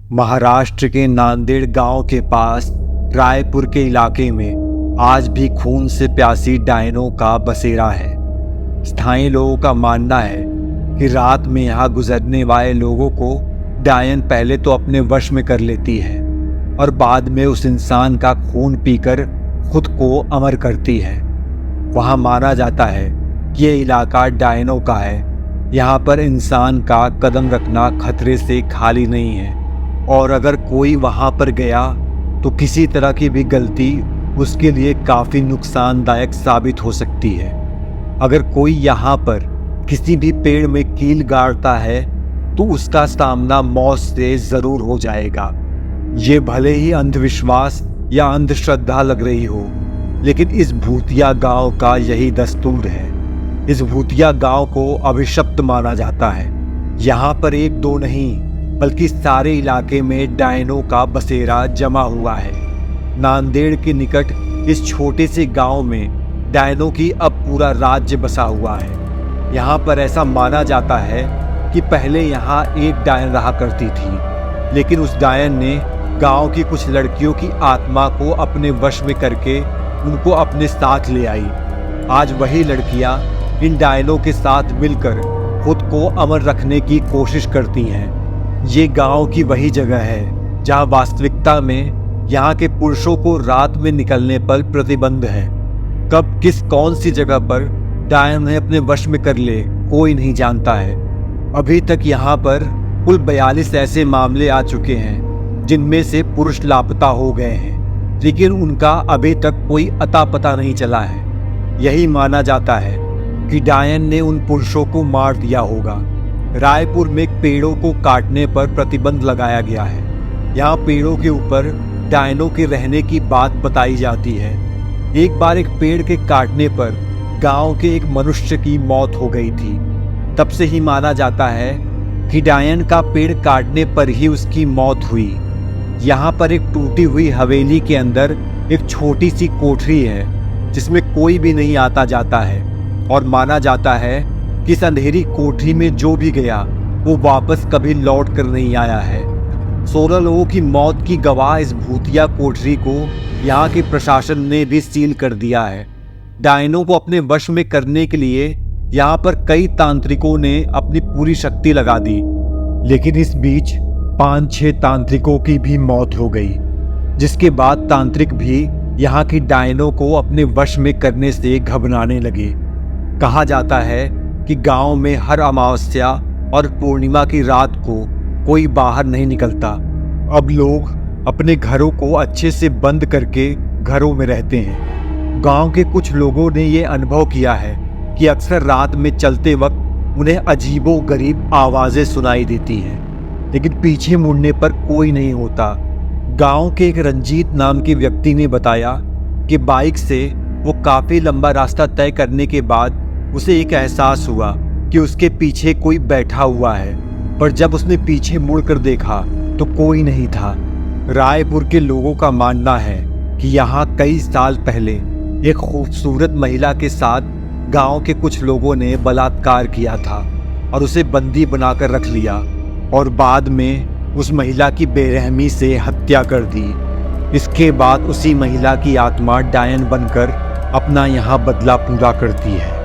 महाराष्ट्र के नांदेड़ गांव के पास रायपुर के इलाके में आज भी खून से प्यासी डायनों का बसेरा है। स्थानीय लोगों का मानना है कि रात में यहाँ गुजरने वाले लोगों को डायन पहले तो अपने वश में कर लेती है और बाद में उस इंसान का खून पीकर खुद को अमर करती है। वहाँ माना जाता है कि ये इलाका डायनों का है। यहाँ पर इंसान का कदम रखना खतरे से खाली नहीं है और अगर कोई वहाँ पर गया तो किसी तरह की भी गलती उसके लिए काफ़ी नुकसानदायक साबित हो सकती है। अगर कोई यहाँ पर किसी भी पेड़ में कील गाड़ता है तो उसका सामना मौत से ज़रूर हो जाएगा। ये भले ही अंधविश्वास या अंधश्रद्धा लग रही हो, लेकिन इस भूतिया गांव का यही दस्तूर है। इस भूतिया गांव को अभिशप्त माना जाता है। यहाँ पर एक दो नहीं बल्कि सारे इलाके में डायनों का बसेरा जमा हुआ है। नांदेड़ के निकट इस छोटे से गांव में डायनों की अब पूरा राज्य बसा हुआ है। यहाँ पर ऐसा माना जाता है कि पहले यहाँ एक डायन रहा करती थी, लेकिन उस डायन ने गांव की कुछ लड़कियों की आत्मा को अपने वश में करके उनको अपने साथ ले आई। आज वही लड़कियां इन डायनों के साथ मिलकर खुद को अमर रखने की कोशिश करती हैं। ये गांव की वही जगह है जहां वास्तविकता में यहाँ के पुरुषों को रात में निकलने पर प्रतिबंध है। कब किस कौन सी जगह पर डायन उन्हें अपने वश में कर ले कोई नहीं जानता है। अभी तक यहाँ पर कुल 42 ऐसे मामले आ चुके हैं जिनमें से पुरुष लापता हो गए हैं, लेकिन उनका अभी तक कोई अता पता नहीं चला है। यही माना जाता है कि डायन ने उन पुरुषों को मार दिया होगा। रायपुर में पेड़ों को काटने पर प्रतिबंध लगाया गया है। यहाँ पेड़ों के ऊपर डायनों के रहने की बात बताई जाती है। एक बार एक पेड़ के काटने पर गांव के एक मनुष्य की मौत हो गई थी। तब से ही माना जाता है कि डायन का पेड़ काटने पर ही उसकी मौत हुई। यहाँ पर एक टूटी हुई हवेली के अंदर एक छोटी सी कोठरी है जिसमें कोई भी नहीं आता जाता है और माना जाता है कि इस अंधेरी कोठरी में जो भी गया वो वापस कभी लौट कर नहीं आया है। 16 लोगों की मौत की गवाह इस भूतिया कोठरी को यहाँ के प्रशासन ने भी सील कर दिया है। डायनों को अपने वश में करने के लिए यहाँ पर कई तांत्रिकों ने अपनी पूरी शक्ति लगा दी, लेकिन इस बीच 5-6 तांत्रिकों की भी मौत हो गई, जिसके बाद तांत्रिक भी यहाँ की डायनों को अपने वश में करने से घबराने लगे। कहा जाता है कि गांव में हर अमावस्या और पूर्णिमा की रात को कोई बाहर नहीं निकलता। अब लोग अपने घरों को अच्छे से बंद करके घरों में रहते हैं। गांव के कुछ लोगों ने ये अनुभव किया है कि अक्सर रात में चलते वक्त उन्हें अजीबोगरीब आवाज़ें सुनाई देती हैं, लेकिन पीछे मुड़ने पर कोई नहीं होता। गांव के एक रंजीत नाम के व्यक्ति ने बताया कि बाइक से वो काफ़ी लंबा रास्ता तय करने के बाद उसे एक एहसास हुआ कि उसके पीछे कोई बैठा हुआ है, पर जब उसने पीछे मुड़कर देखा तो कोई नहीं था। रायपुर के लोगों का मानना है कि यहाँ कई साल पहले एक खूबसूरत महिला के साथ गांव के कुछ लोगों ने बलात्कार किया था और उसे बंदी बनाकर रख लिया और बाद में उस महिला की बेरहमी से हत्या कर दी। इसके बाद उसी महिला की आत्मा डायन बनकर अपना यहाँ बदला पूरा करती है।